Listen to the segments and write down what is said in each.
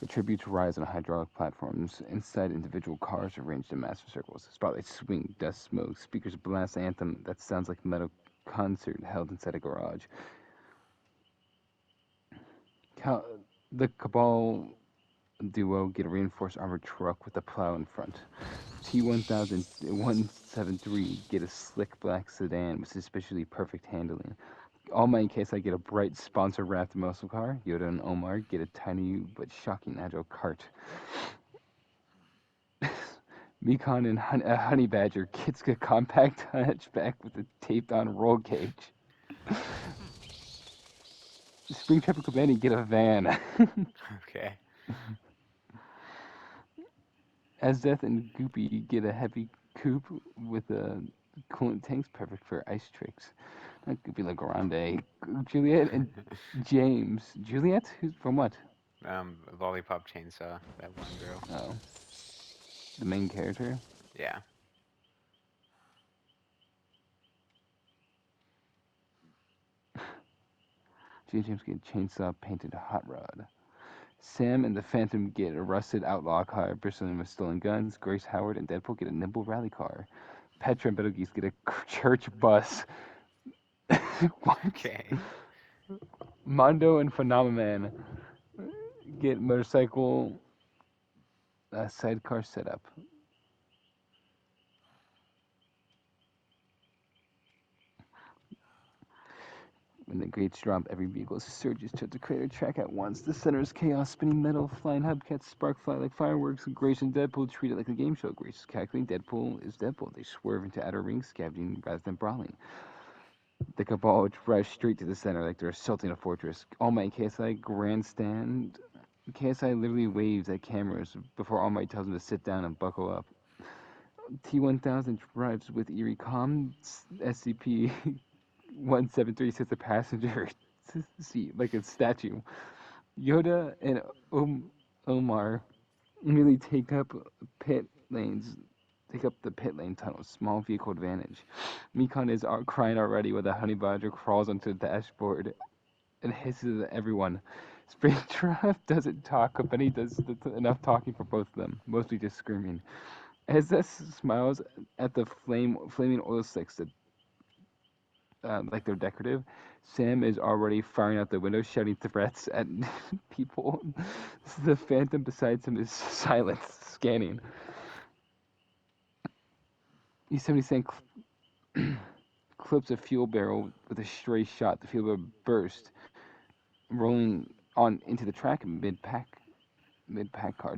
The tributes rise on hydraulic platforms. Inside, individual cars arranged in massive circles. Spotlights swing, dust smoke, speakers blast anthem that sounds like a metal concert held inside a garage. Cal- the Cabal duo get a reinforced armored truck with a plow in front. T-1000 173 get a slick black sedan with suspiciously perfect handling. All my in case I get a bright sponsor wrapped muscle car. Yoda and Omar get a tiny but shocking agile cart. Mekon and Honey Badger gets a compact hatchback with a taped on roll cage. Springtrap and Cabani get a van. Okay. Azeth and Goopy get a heavy coupe with a coolant tanks perfect for ice tricks. Not Goopy La Grande. Juliet and James. Juliet? Who's from what? Lollipop Chainsaw, that one girl. Oh, the main character. Yeah. James get a chainsaw painted hot rod. Sam and the Phantom get a rusted outlaw car bristling with stolen guns. Grace Howard and Deadpool get a nimble rally car. Petra and Betelgeuse get a church bus. What? Okay. Mondo and Phenomenon get motorcycle sidecar setup. When the gates drop, every vehicle surges to the crater track at once. The center is chaos, spinning metal, flying hubcaps spark fly like fireworks. Grace and Deadpool treat it like a game show. Grace is cackling, Deadpool is Deadpool. They swerve into outer rings, scavenging rather than brawling. The Cabal drive straight to the center like they're assaulting a fortress. All Might KSI grandstand. KSI literally waves at cameras before All Might tells him to sit down and buckle up. T-1000 drives with eerie calm. SCP 173 sits a passenger seat like a statue. Yoda and Omar really pit lanes, take up the pit lane tunnels. Small vehicle advantage. Mekon is crying already when the honey badger crawls onto the dashboard and hisses at everyone. Springtrap doesn't talk, but he does enough talking for both of them, mostly just screaming. As this smiles at the flaming oil slicks that like they're decorative. Sam is already firing out the window, shouting threats at people. The Phantom beside him is silent, scanning. E-77 clips a fuel barrel with a stray shot. The fuel barrel bursts, rolling on into the track mid-pack car.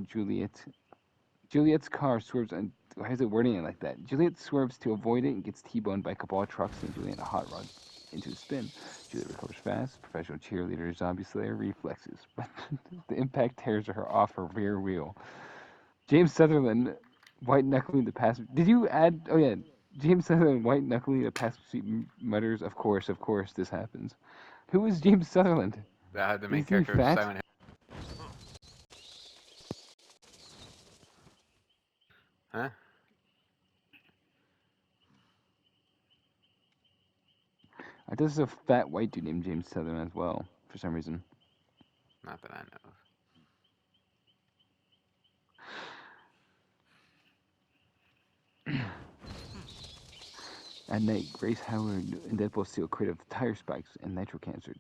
Juliet's car swerves and why is it wording it like that? Juliet swerves to avoid it and gets T-boned by Cabal trucks and Juliet a hot rod into a spin. Juliet recovers fast. Professional cheerleader, zombie slayer, reflexes. But the impact tears her off her rear wheel. James Sutherland, white knuckling the passenger. Did you add? Oh yeah, James Sutherland, white knuckling the passenger seat mutters. Of course, this happens. Who is James Sutherland? The main Is he character of fat? Silent Hill. Huh? There's a fat white dude named James Sutherland as well, for some reason. Not that I know At night, Grace Howard and Deadpool steal a crate of tire spikes and nitro cancer.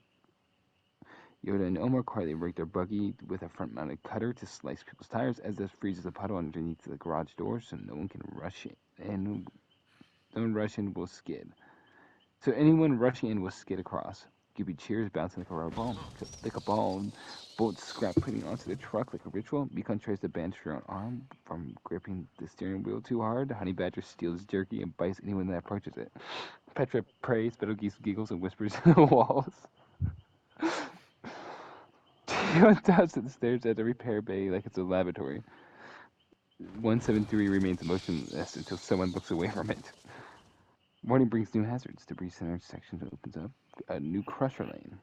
Yoda and Omar quietly rig their buggy with a front-mounted cutter to slice people's tires as this freezes a puddle underneath the garage door so no one can rush in. And no one rush in will skid. So anyone rushing in will skid across. Goopy cheers, bouncing like a rubber ball. Like a ball, bolts scrap putting onto the truck like a ritual. Mekon tries to banish her own arm from gripping the steering wheel too hard. Honey Badger steals jerky and bites anyone that approaches it. Petra prays, Betelgeuse giggles and whispers in the walls. T-1000 stares at the repair bay like it's a laboratory. 173 remains motionless until someone looks away from it. Morning brings new hazards. Debris center section opens up. A new crusher lane.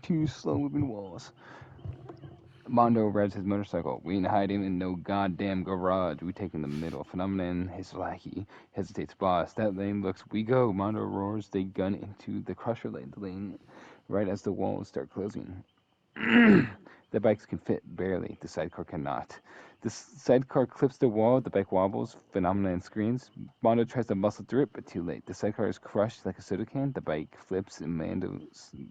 Two slow-moving walls. Mondo revs his motorcycle. We ain't hiding in no goddamn garage. We taking the middle. Phenomenon, his lackey, hesitates. Boss, that lane looks. We go. Mondo roars. They gun into the crusher lane. The lane right as the walls start closing. The bikes can fit barely, the sidecar cannot. The sidecar clips the wall, the bike wobbles, phenomena and screams. Mondo tries to muscle through it, but too late. The sidecar is crushed like a soda can, the bike flips, and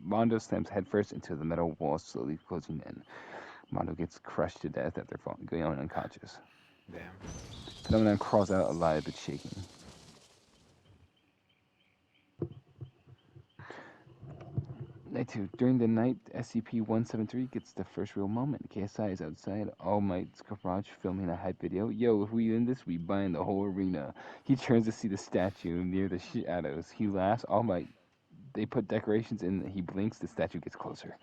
Mondo slams headfirst into the metal wall, slowly closing in. Mondo gets crushed to death after going unconscious. Damn. Phenomenon crawls out alive but shaking. Night 2. During the night, SCP-173 gets the first real moment. KSI is outside All Might's garage filming a hype video. Yo, if we win this, we buying the whole arena. He turns to see the statue near the shadows. He laughs. All Might. They put decorations in. He blinks. The statue gets closer.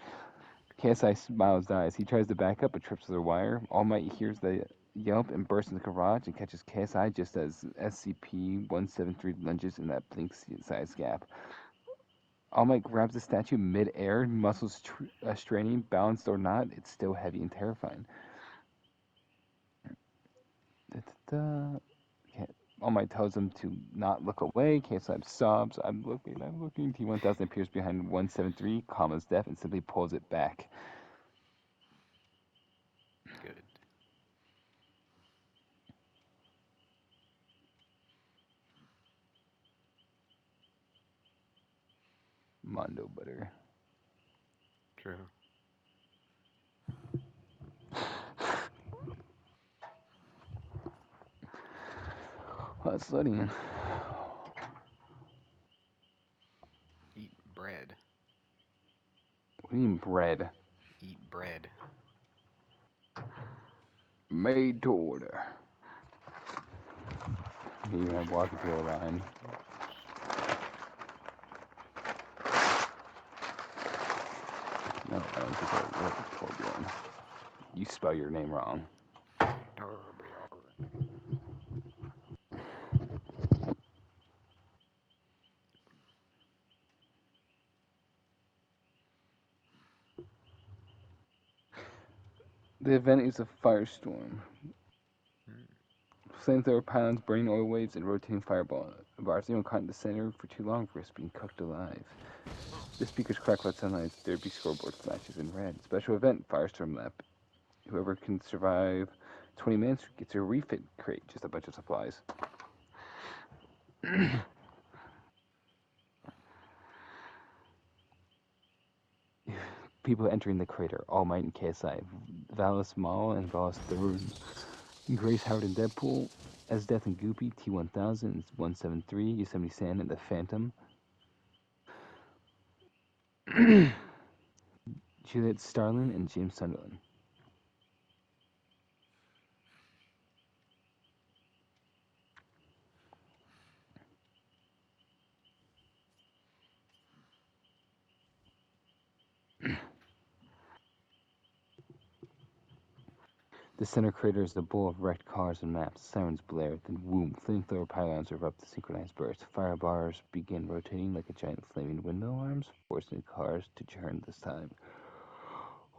KSI smiles, dies. He tries to back up but trips over a wire. All Might hears the yelp and bursts in the garage and catches KSI just as SCP-173 lunges in that blink-sized gap. All Might grabs the statue mid-air, muscles straining, balanced or not, it's still heavy and terrifying. All Might tells him to not look away. KSI sobs, I'm looking. T-1000 appears behind 173, calm as death, and simply pulls it back. Good. Mondo butter. True. Oh, it's loading in. Eat bread. What do you mean bread? Eat bread. Made to order. Here you have walking to a line. No, I don't think I really told you. You spell your name wrong. The event is a firestorm. Flamethrower pylons, burning oil waves, and rotating fireball bars. They don't caught in the center for too long for us being cooked alive. The speakers crack like sunlight. There be scoreboard flashes in red. Special event, firestorm lap. Whoever can survive 20 minutes gets a refit crate, just a bunch of supplies. People entering the crater, All Might and KSI, Valis Maul and Valis Tharun, Grace Howard and Deadpool, as Death and Goopy, T-1000, 173, Yosemite Sam and the Phantom, Juliet Starlin and James Sunderland. The center crater is the bowl of wrecked cars and maps. Sirens blare, then whoom, flamethrower pylons erupt to synchronized bursts. Fire bars begin rotating like a giant flaming windmill arms, forcing the cars to churn this time.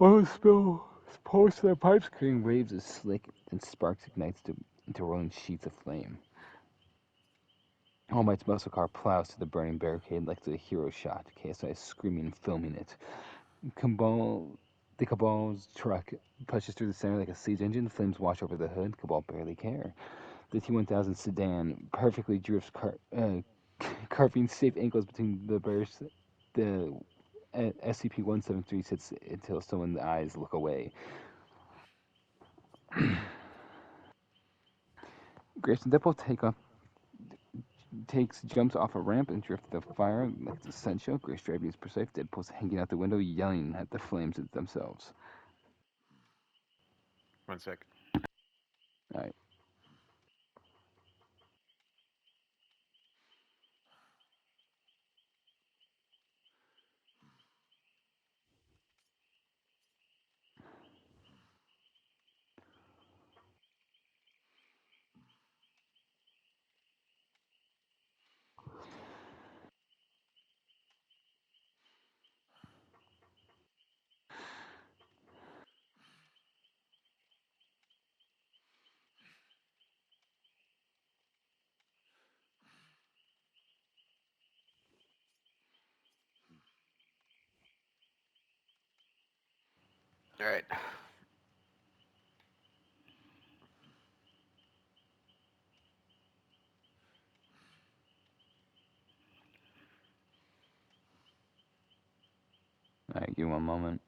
Oil spill pulls to their pipes, creating waves of slick, and sparks ignites into rolling sheets of flame. All Might's muscle car plows to the burning barricade like a hero shot. KSI is screaming and filming it. The Cabal's truck pushes through the center like a siege engine. Flames wash over the hood. Cabal barely care. The T-1000 sedan perfectly drifts, carving safe angles between the bursts. The SCP-173 sits until someone's eyes look away. Grace and Deadpool jumps off a ramp and drift the fire like it's a stunt show. Grace driving is precise. Deadpool's hanging out the window, yelling at the flames themselves. 1 sec. All right. Alright. Alright, give me one moment.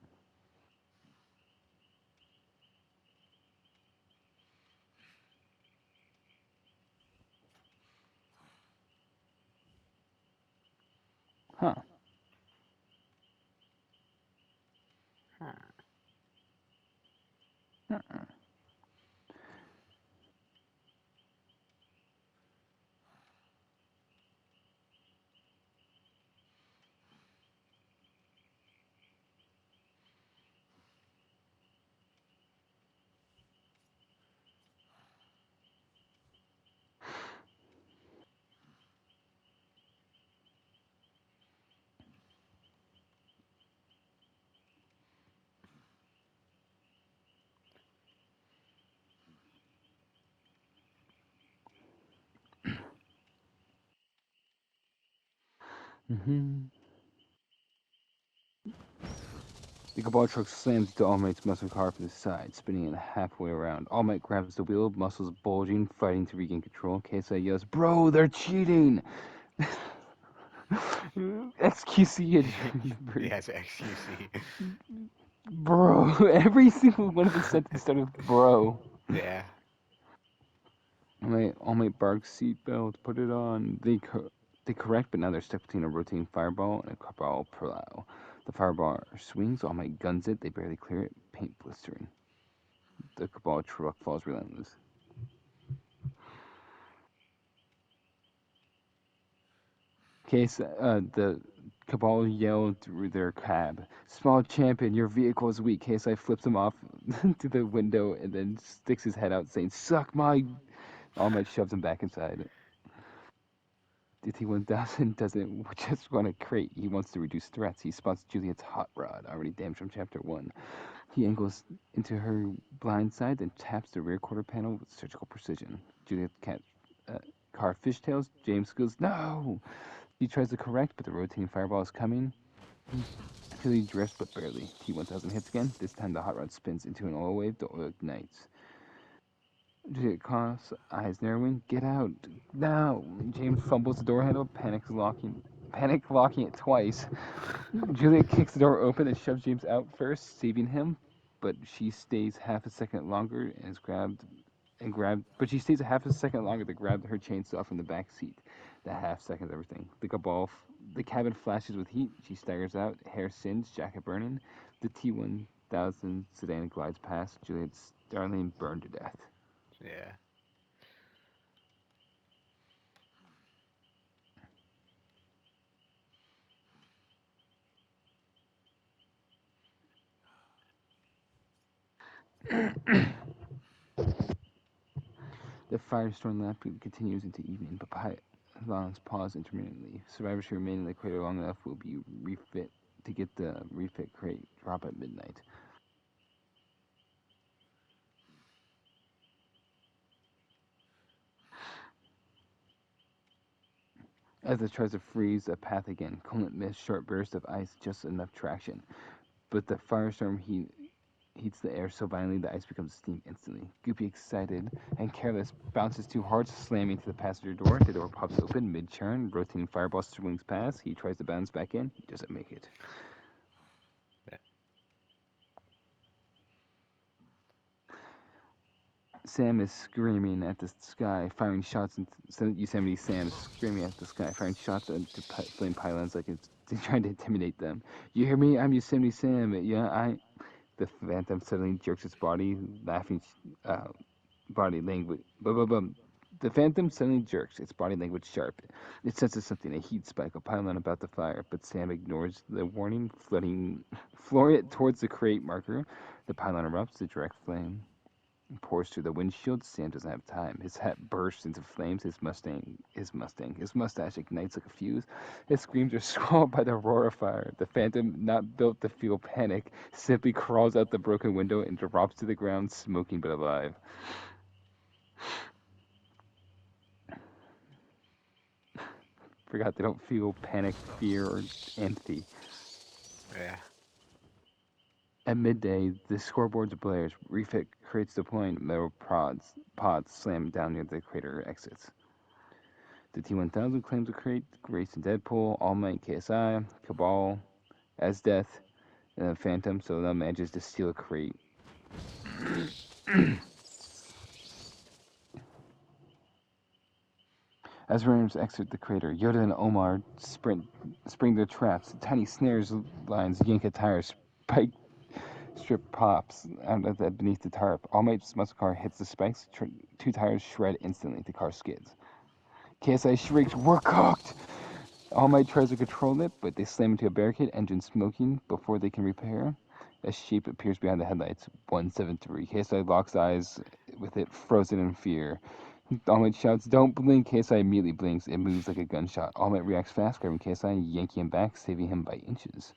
Huh. Huh. Uh-uh. Mm-hmm. The Cabal truck slams into All Might's muscle car from the side, spinning it halfway around. All Might grabs the wheel, muscles bulging, fighting to regain control. KSI yells, "Bro, they're cheating!" XQC and Yeah, it's XQC. bro. Every single one of his sentences started with bro. Yeah. All Might barks, seatbelt, put it on. They correct, but now they're stuck between a rotating fireball and a Cabal plow. The fireball swings, All Might guns it, they barely clear it, paint blistering. The Cabal truck falls relentless. The Cabal yelled through their cab, "Small champion, your vehicle is weak." KSI flips him off to the window and then sticks his head out, saying, "Suck my." All Might shoves him back inside. The T-1000 doesn't just want to crate. He wants to reduce threats. He spots Juliet's hot rod, already damaged from Chapter 1. He angles into her blind side, then taps the rear quarter panel with surgical precision. Juliet's car fishtails. James goes, "No!" He tries to correct, but the rotating fireball is coming. Juliet drifts, but barely. T-1000 hits again. This time the hot rod spins into an oil wave. The oil ignites. Juliet coughs, eyes narrowing. "Get out now!" James fumbles the door handle, panic locking it twice. Juliet kicks the door open and shoves James out first, saving him. But she stays half a second longer and is grabbed. But she stays a half a second longer to grab her chainsaw from the back seat. That half second is everything. The cabin flashes with heat. She staggers out, hair singed, jacket burning. The T-1000 sedan glides past. Juliet's darling burned to death. Yeah. The firestorm lap continues into evening, but pylons pause intermittently. Survivors who remain in the crater long enough will be refit to get the refit crate drop at midnight. As it tries to freeze a path again, Coolant missed short bursts of ice, just enough traction. But the firestorm heats the air so violently the ice becomes steam instantly. Goopy, excited and careless, bounces too hard, slamming into the passenger door. The door pops open mid-churn. Rotating fireball swings past. He tries to bounce back in. He doesn't make it. Yeah. Sam is screaming at the sky, firing shots into Yosemite Sam is screaming at the sky, firing shots into flame pylons like it's trying to intimidate them. "You hear me? I'm Yosemite Sam. Yeah, I." The Phantom suddenly jerks its body, laughing, body language. The Phantom suddenly jerks, its body language sharp. It senses something, a heat spike, a pylon about to fire, but Sam ignores the warning, flooring it towards the crate marker. The pylon erupts, a direct flame pours through the windshield. Sam doesn't have time. His hat bursts into flames. His mustache ignites like a fuse. His screams are swallowed by the roar of fire. The Phantom, not built to feel panic, simply crawls out the broken window and drops to the ground, smoking but alive. Forgot they don't feel panic, fear, or empathy. Yeah. At midday, the scoreboards blares. Refit creates deploying metal pods slam down near the crater exits. The T-1000 claims to create Grayson Deadpool, All Might, KSI, Cabal, Asdeath, and Phantom, so that manages to steal a crate. As runners exit the crater, Yoda and Omar spring their traps. Tiny snares lines yank a tire. Spike strip pops out of beneath the tarp. All Might's muscle car hits the spikes. Two tires shred instantly. The car skids. KSI shrieks, "We're cooked!" All Might tries to control it, but they slam into a barricade, engine smoking before they can repair. A shape appears behind the headlights. 173. KSI locks eyes with it, frozen in fear. All Might shouts, "Don't blink!" KSI immediately blinks. It moves like a gunshot. All Might reacts fast, grabbing KSI and yanking him back, saving him by inches.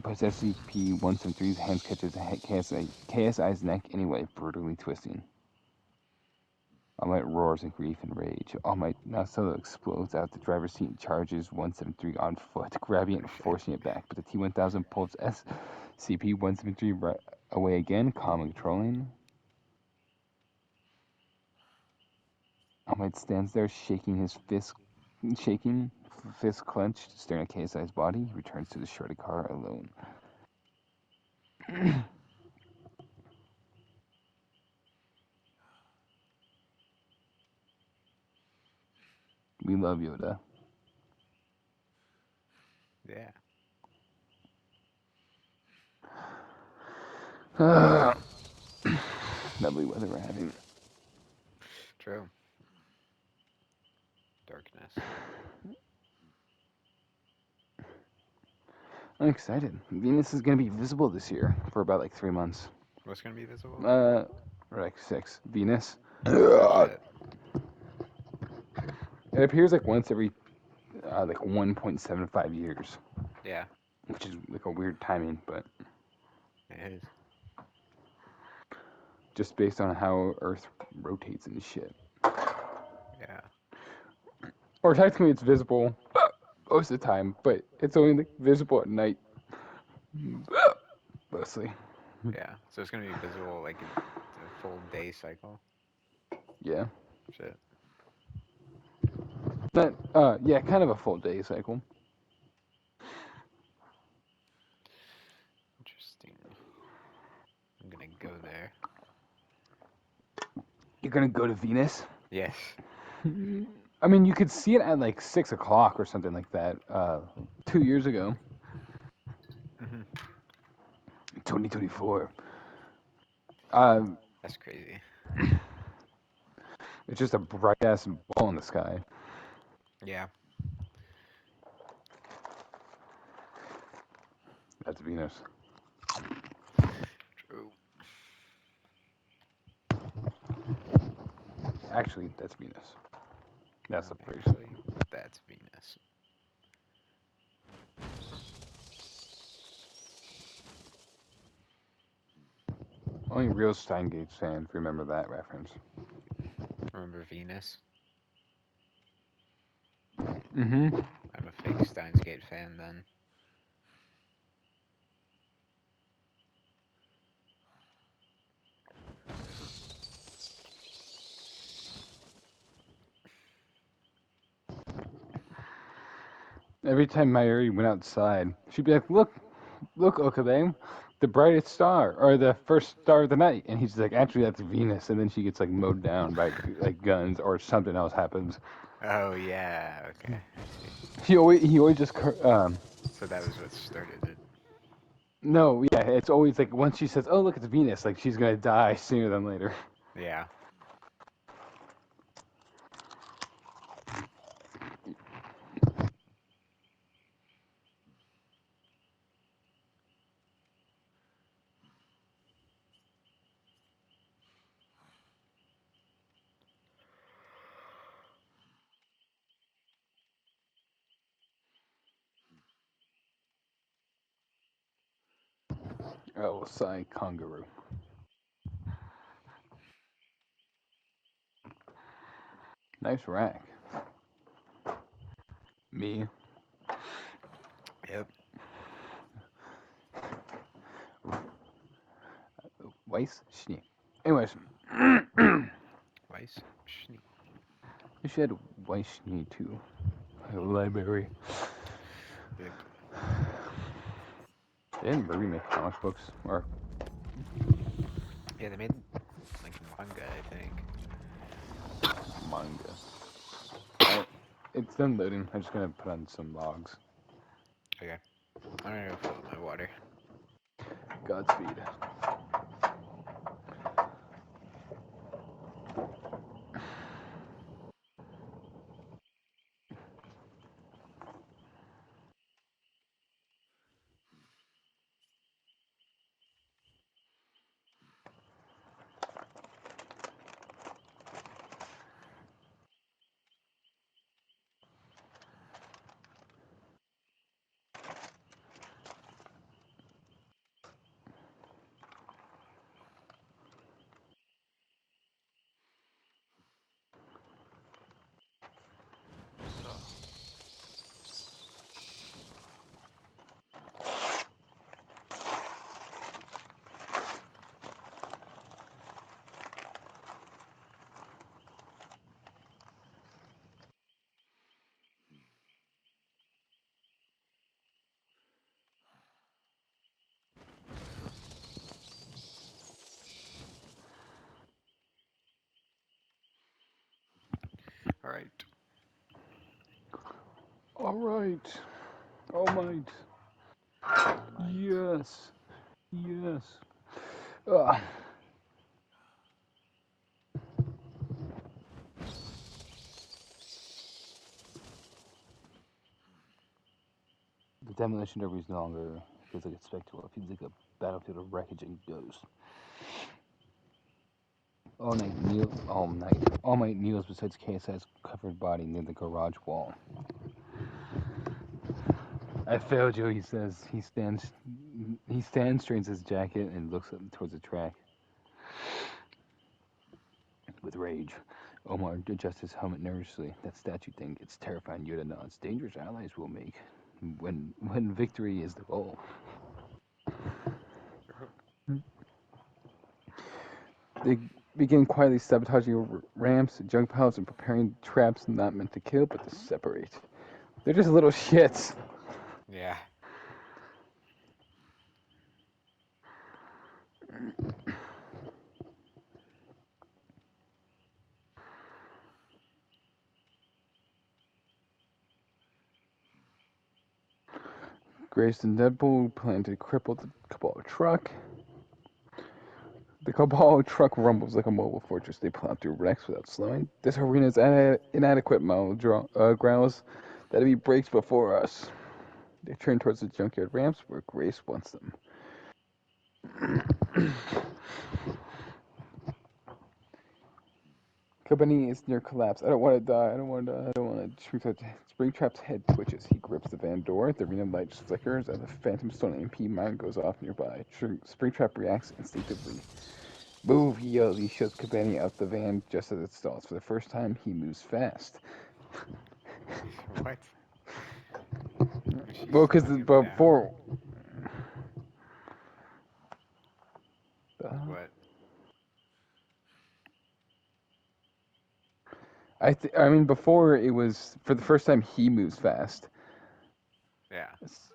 But SCP-173's hands catches KSI's neck anyway, brutally twisting. All Might roars in grief and rage. All Might now Solo explodes out the driver's seat and charges 173 on foot, grabbing it and forcing it back. But the T-1000 pulls SCP-173 away again, calm and controlling. All Might stands there, shaking, fist clenched, staring at KSI's body. He returns to the shredded car alone. We love Yoda. Yeah. Lovely weather we're having. True. Darkness. I'm excited. Venus is going to be visible this year for about like 3 months. What's gonna be visible? Or like 6. Venus. Oh, shit. It appears like once every like 1.75 years, Yeah, which is like a weird timing, but it is. just based on how Earth rotates and shit. Yeah. Or technically it's visible most of the time, but it's only like visible at night. Mostly. Yeah. So it's gonna be visible like a full day cycle. Yeah. Shit. That yeah, kind of a full day cycle. Interesting. I'm gonna go there. You're gonna go to Venus? Yes. I mean, you could see it at like 6 o'clock or something like that 2 years ago. Hmm. 2024. That's crazy. It's just a bright ass ball in the sky. Yeah. That's Venus. True. Actually, that's Venus. That's the phrase. Actually, that's Venus. Only real Steingate fans remember that reference. Remember Venus? Mm-hmm. I'm a fake Steins Gate fan then. Every time Mayuri went outside, she'd be like, "Look, Okabe, the brightest star, or the first star of the night." And he's like, "Actually, that's Venus." And then she gets like mowed down by like guns, or something else happens. Oh yeah. Okay. I see. He always just So that was what started it. no, yeah, it's always like once she says, "Oh, look, it's Venus," like she's gonna die sooner than later. Yeah. Oh, Sai Kangaroo. Nice rack. Me. Yep. Weiss Schnee. Anyways, Weiss Schnee. I should add Weiss Schnee to my library. Yep. They didn't really make comic books or Yeah, they made like manga, I think. manga. It's done loading. I'm just gonna put on some logs. Okay. I'm gonna go fill up my water. Godspeed. All right. All right. All might. All right. Yes. Yes. Ugh. The demolition derby is no longer feels like a spectacle. It feels like a battlefield of wreckage and ghosts. All Might kneels beside KSI's covered body near the garage wall. I failed you, he says. He stands, strains his jacket, and looks up towards the track. With rage, Omar adjusts his helmet nervously. That statue thing, it's terrifying. Yoda nods. Dangerous allies we'll make when victory is the goal. They begin quietly sabotaging ramps, junk piles, and preparing traps not meant to kill but to separate. They're just little shits. Yeah. Grace and Deadpool plan to cripple the Cabal truck. The Cabal truck rumbles like a mobile fortress. They plow through wrecks without slowing. This arena is inadequate, Mal growls. That'll be breaks before us. They turn towards the junkyard ramps where Grace wants them. Cabani is near collapse. I don't want to die. I don't want to die. I don't want to. Springtrap's head twitches. He grips the van door. The arena light flickers as a Phantom Stone MP mine goes off nearby. Springtrap reacts instinctively. Move, he yells. He shoves Cabani out the van just as it stalls. For the first time, he moves fast. What? She's Well, because slowing him down. before. What? I mean, before it was for the first time he moves fast. Yeah.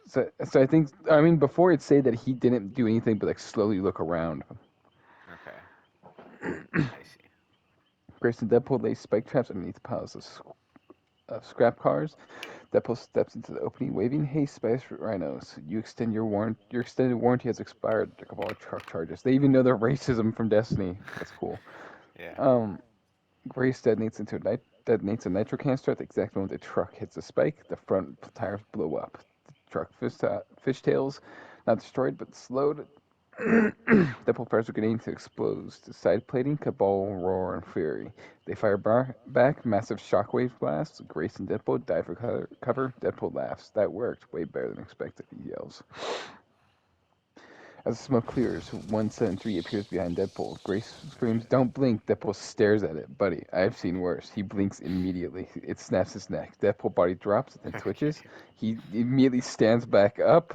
So I think I mean before it'd say that he didn't do anything but like slowly look around. Okay. I see. Grayson Deadpool lays spike traps underneath piles of scrap cars. Deadpool steps into the opening, waving, "Hey, Space Rhinos! You extend your extended warranty has expired." The Cabal truck charges. They even know their racism from Destiny. That's cool. Yeah. Grace detonates a nitro canister at the exact moment the truck hits a spike. The front tires blow up. The truck fishtails, not destroyed but slowed. Deadpool fires a grenade to expose the side plating. Cabal roar in fury. They fire back, massive shockwave blasts. Grace and Deadpool dive for cover. Deadpool laughs. That worked. Way better than expected, he yells. As the smoke clears, 173 appears behind Deadpool. Grace screams, "Don't blink!" Deadpool stares at it. "Buddy, I've seen worse." He blinks immediately. It snaps his neck. Deadpool body drops and twitches. He immediately stands back up.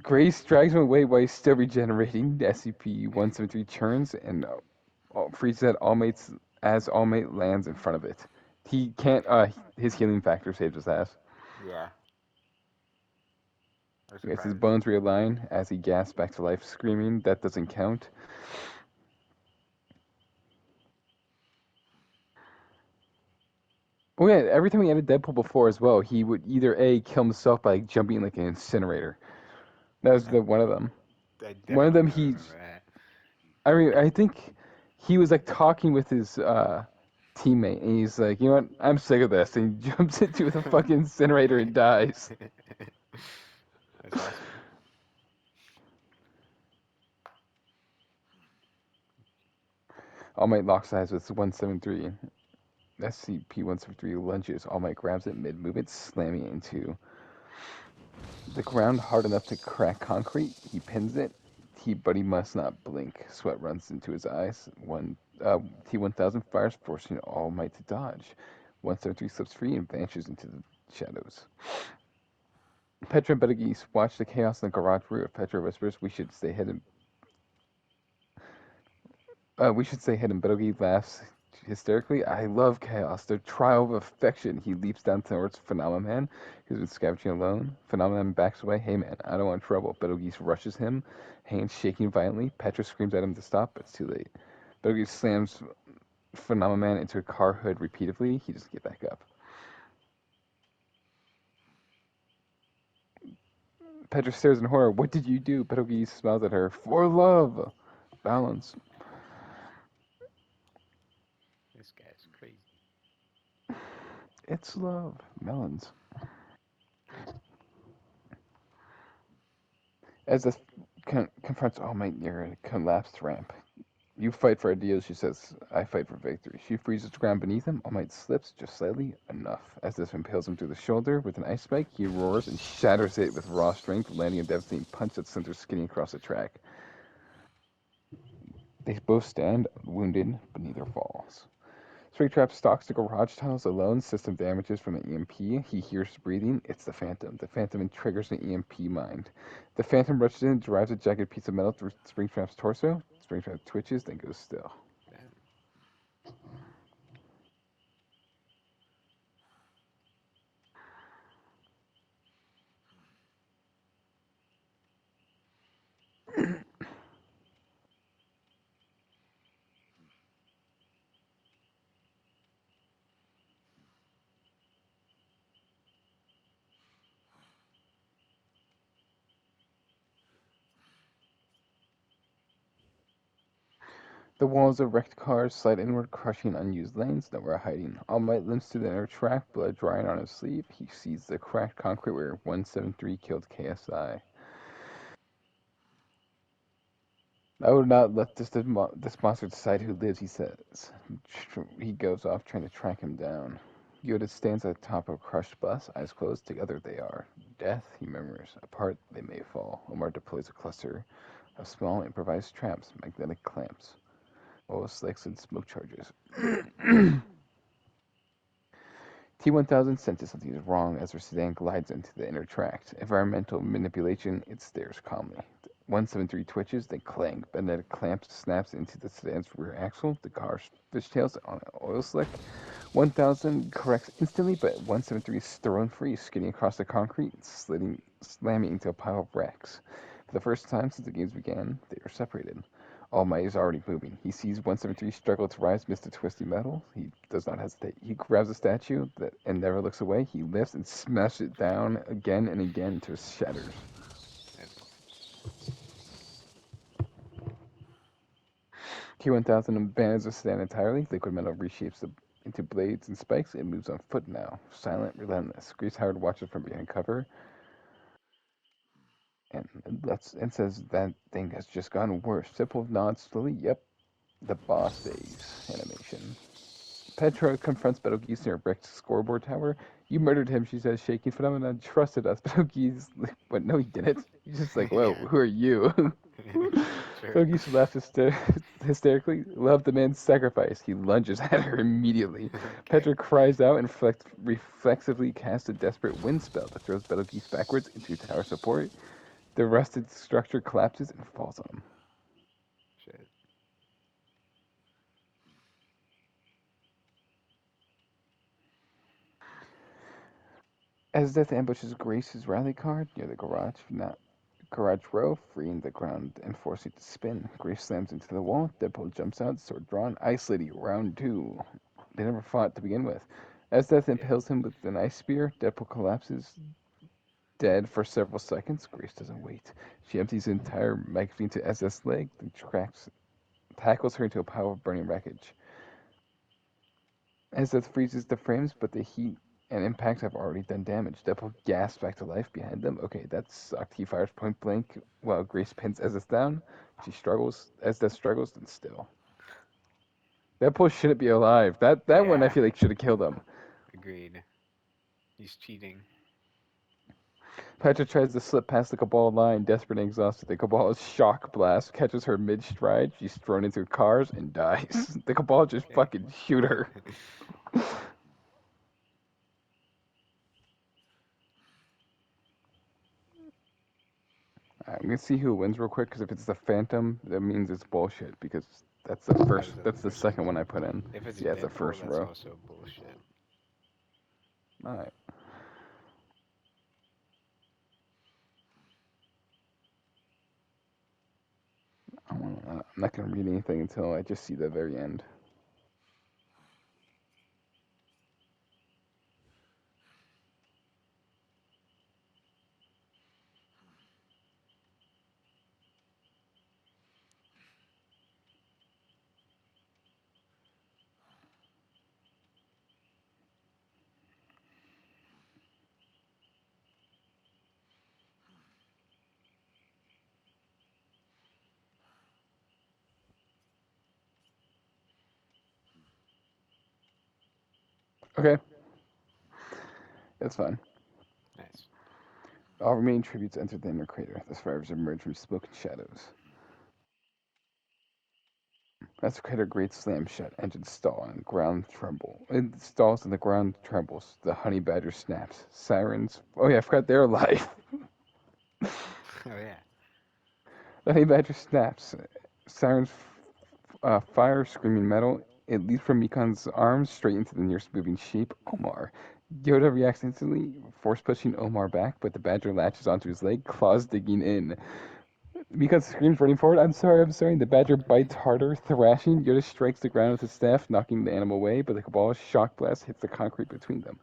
Grace drags him away while he's still regenerating. SCP-173 churns and freezes at All Mate's as All Mate lands in front of it. He can't. His healing factor saves his ass. Yeah. I was Yes, his surprised. bones realign as he gasps back to life, screaming, "That doesn't count." Oh yeah, every time he had a Deadpool before as well, he would either A, kill himself by jumping like an incinerator. That was one of them. I One of them, I he, remember that. I think he was like talking with his teammate, and he's like, "You know what? I'm sick of this," and he jumps into the fucking incinerator and dies. That's awesome. All Might locks eyes with 173. SCP-173 lunges. All Might grabs it mid-movement, slamming it into the ground hard enough to crack concrete. He pins it. But he must not blink. Sweat runs into his eyes. T-1000 fires, forcing All Might to dodge. 173 slips free and vanishes into the shadows. Petra and Betelgeuse watch the chaos in the garage roof. Petra whispers, "We should stay hidden." We should stay hidden. Betelgeuse laughs hysterically. "I love chaos. The trial of affection." He leaps down towards Phenomenon, who's been scavenging alone. Phenomenon backs away. "Hey man, I don't want trouble." Betelgeuse rushes him, hands shaking violently. Petra screams at him to stop, but it's too late. Betelgeuse slams Phenomenon into a car hood repeatedly. He doesn't get back up. Petra stares in horror. "What did you do?" Betelgeuse smiles at her. "For love." Balance. This guy's crazy. It's love. Melons. As the confronts All Might near a collapsed ramp. "You fight for ideals," she says. "I fight for victory." She freezes the ground beneath him. All Might slips just slightly, enough. As this impales him through the shoulder with an ice spike, he roars and shatters it with raw strength, landing a devastating punch that sends her skidding across the track. They both stand, wounded, but neither falls. Springtrap stalks the garage tunnels alone. System damages from the EMP. He hears breathing. It's the Phantom. The Phantom triggers the EMP mind. The Phantom rushes in and drives a jagged piece of metal through Springtrap's torso. Springtrap twitches, then goes still. Damn. The walls of wrecked cars slide inward, crushing unused lanes. Nowhere hiding. All Might limps to the inner track, blood drying on his sleeve. He sees the cracked concrete where 173 killed KSI. "I would not let this monster decide who lives," he says. He goes off trying to track him down. Yoda stands at the top of a crushed bus, eyes closed. Together they are. "Death," he murmurs. "Apart they may fall." Omar deploys a cluster of small improvised traps, magnetic clamps, oil slicks, and smoke charges. T-1000 senses something is wrong as her sedan glides into the inner tract. Environmental manipulation, it stares calmly. 173 twitches, then clang. Magnetic clamp snaps into the sedan's rear axle. The car fishtails on an oil slick. 1000 corrects instantly, but 173 is thrown free, skidding across the concrete and slamming into a pile of wrecks. For the first time since the games began, they are separated. All Might is already moving. He sees 173 struggle to rise amidst the twisty metal. He does not hesitate. He grabs a statue and never looks away. He lifts and smashes it down again and again until it shatters. That's awesome. T-1000 abandons the sedan entirely. Liquid metal reshapes into blades and spikes. It moves on foot now, silent, relentless. Grace Howard watches from behind cover and says that thing has just gotten worse. Simple nods slowly. Yep, the boss phase animation. Petra confronts Betelgeuse near a wrecked scoreboard tower. "You murdered him," she says, shaking. "Phenomenon trusted us." Betelgeuse, like, "What? No, he didn't." He's just like, "Whoa, Yeah. who are you?" Sure. Betelgeuse laughs hysterically. "Love the man's sacrifice." He lunges at her immediately. Okay. Petra cries out and reflexively casts a desperate wind spell that throws Betelgeuse backwards into tower support. The rusted structure collapses and falls on him. Shit. As Death ambushes Grace's rally card near the garage row, freeing the ground and forcing it to spin. Grace slams into the wall. Deadpool jumps out, sword drawn. Ice Lady, round 2. They never fought to begin with. As Death Yeah. impales him with an ice spear, Deadpool collapses, dead for several seconds. Grace doesn't wait. She empties the entire magazine to SS leg, then tackles her into a pile of burning wreckage. As Death freezes the frames, but the heat and impact have already done damage. Deadpool gasps back to life behind them. Okay, that sucked. He fires point blank while Grace pins Eseth down. She struggles. Eseth struggles, then still. Deadpool shouldn't be alive. That one I Yeah. feel like should have killed him. Agreed. He's cheating. Petra tries to slip past the Cabal line, desperate and exhausted. The Cabal's shock blast catches her mid-stride. She's thrown into cars and dies. The Cabal just Okay. fucking shoot her. I'm gonna see who wins real quick, because if it's the Phantom, that means it's bullshit, because that's the How first, does that that's the the first one? second one I put in. If it's Yeah, it's the Deadpool, first that's row. also bullshit. Alright. I'm not gonna read anything until I just see the very end. Okay, that's fine. Nice. All remaining tributes enter the inner crater. The survivors emerge from smoke and shadows. As the crater grates slam shut, engines stall and ground tremble. It stalls and the ground trembles. The honey badger snaps. Sirens. Oh yeah, I forgot they're alive. Oh yeah. The honey badger snaps. Sirens fire, screaming metal. It leaps from Mikan's arms straight into the nearest moving shape, Omar. Yoda reacts instantly, force pushing Omar back, but the badger latches onto his leg, claws digging in. Mikan screams, running forward, I'm sorry, I'm sorry. The badger bites harder, thrashing. Yoda strikes the ground with his staff, knocking the animal away, but the Cabal's shock blast hits the concrete between them.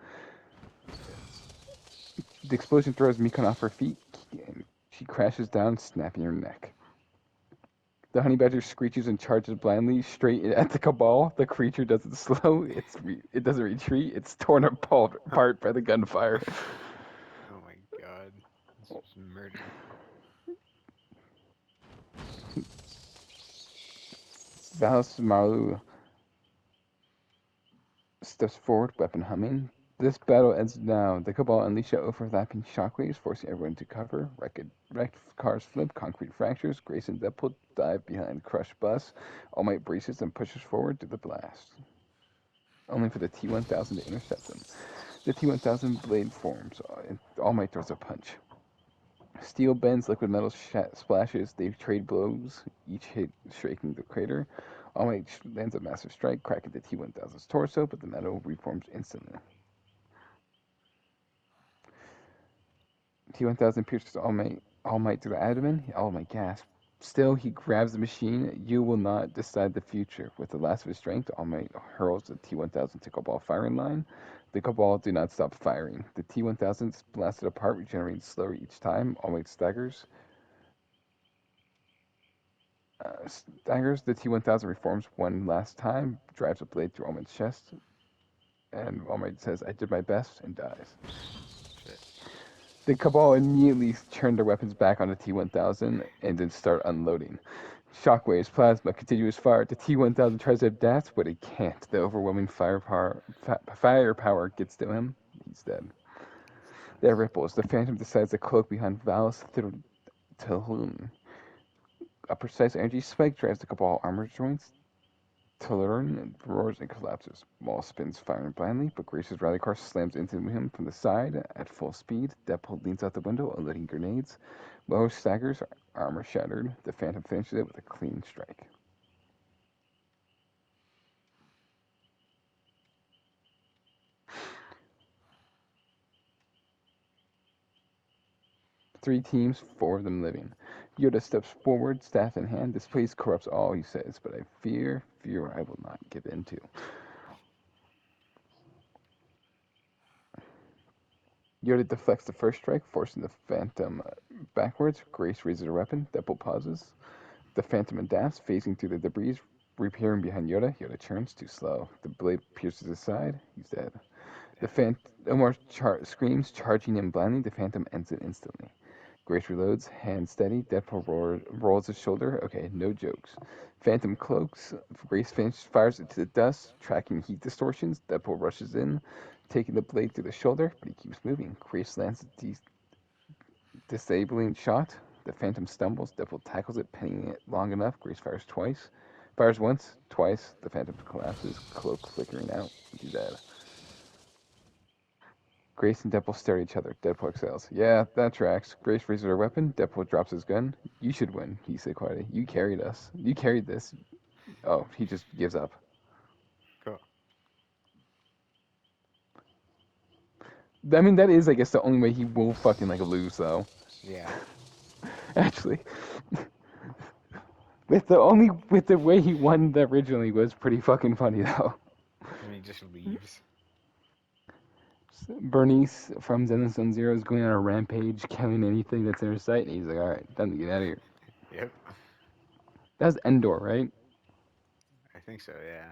The explosion throws Mikan off her feet, and she crashes down, snapping her neck. The honey badger screeches and charges blindly straight at the Cabal. The creature doesn't slow. It doesn't retreat. It's torn apart by the gunfire. Oh my god. This is murder. Valis Maru steps forward, weapon humming. This battle ends now. The Cabal unleash overlapping shockwaves, forcing everyone to cover. Wrecked cars flip, concrete fractures. Grace and Deadpool dive behind crushed bus. All Might braces and pushes forward to the blast, only for the T-1000 to intercept them. The T-1000 blade forms, and All Might throws a punch. Steel bends, liquid metal splashes. They trade blows, each hit shaking the crater. All Might lands a massive strike, cracking the T-1000's torso, but the metal reforms instantly. T-1000 pierces All Might through the abdomen. All Might gasps. Still, he grabs the machine. You will not decide the future. With the last of his strength, All Might hurls the T-1000 to Cabal firing line. The Cabal do not stop firing. The T-1000 is blasted apart, regenerating slower each time. All Might staggers. The T-1000 reforms one last time, drives a blade through All Might's chest, and All Might says, I did my best, and dies. Shit. The Cabal immediately turn their weapons back on the T-1000 and then start unloading. Shockwaves, plasma, continuous fire. The T-1000 tries to adapt, but it can't. The overwhelming firepower gets to him. He's dead. There ripples. The Phantom decides to cloak behind Valis Tilhoun. A precise energy spike drives the Cabal armor joints. Talurn roars and collapses. Maul spins, firing blindly, but Grace's rally car slams into him from the side at full speed. Deadpool leans out the window, unloading grenades. Lower staggers, armor shattered. The Phantom finishes it with a clean strike. Three teams, four of them living. Yoda steps forward, staff in hand, displays corrupts all he says, but I fear I will not give in to. Yoda deflects the first strike, forcing the Phantom backwards. Grace raises her weapon. Deadpool pauses. The Phantom adapts, phasing through the debris, reappearing behind Yoda. Yoda turns, too slow. The blade pierces his side. He's dead. The Phantom screams, charging him blindly. The Phantom ends it instantly. Grace reloads, hand steady. Deadpool rolls his shoulder. Okay, no jokes. Phantom cloaks. Grace fires it to the dust, tracking heat distortions. Deadpool rushes in, taking the blade through the shoulder, but he keeps moving. Grace lands a disabling shot. The Phantom stumbles. Deadpool tackles it, pinning it long enough. Grace fires twice. Fires once, twice. The Phantom collapses, cloak flickering out. He's dead. Grace and Deadpool stare at each other. Deadpool exhales. Yeah, that tracks. Grace raises her weapon. Deadpool drops his gun. You should win, he said quietly. You carried us. You carried this. Oh, he just gives up. Cool. I mean, that is, I guess, the only way he will fucking, like, lose, though. Yeah. Actually. With the way he won originally was pretty fucking funny, though. And he just leaves. Bernice from Zenless Zone Zero is going on a rampage, killing anything that's in her sight, and he's like, alright, time to get out of here. Yep. That was Endor, right? I think so, yeah.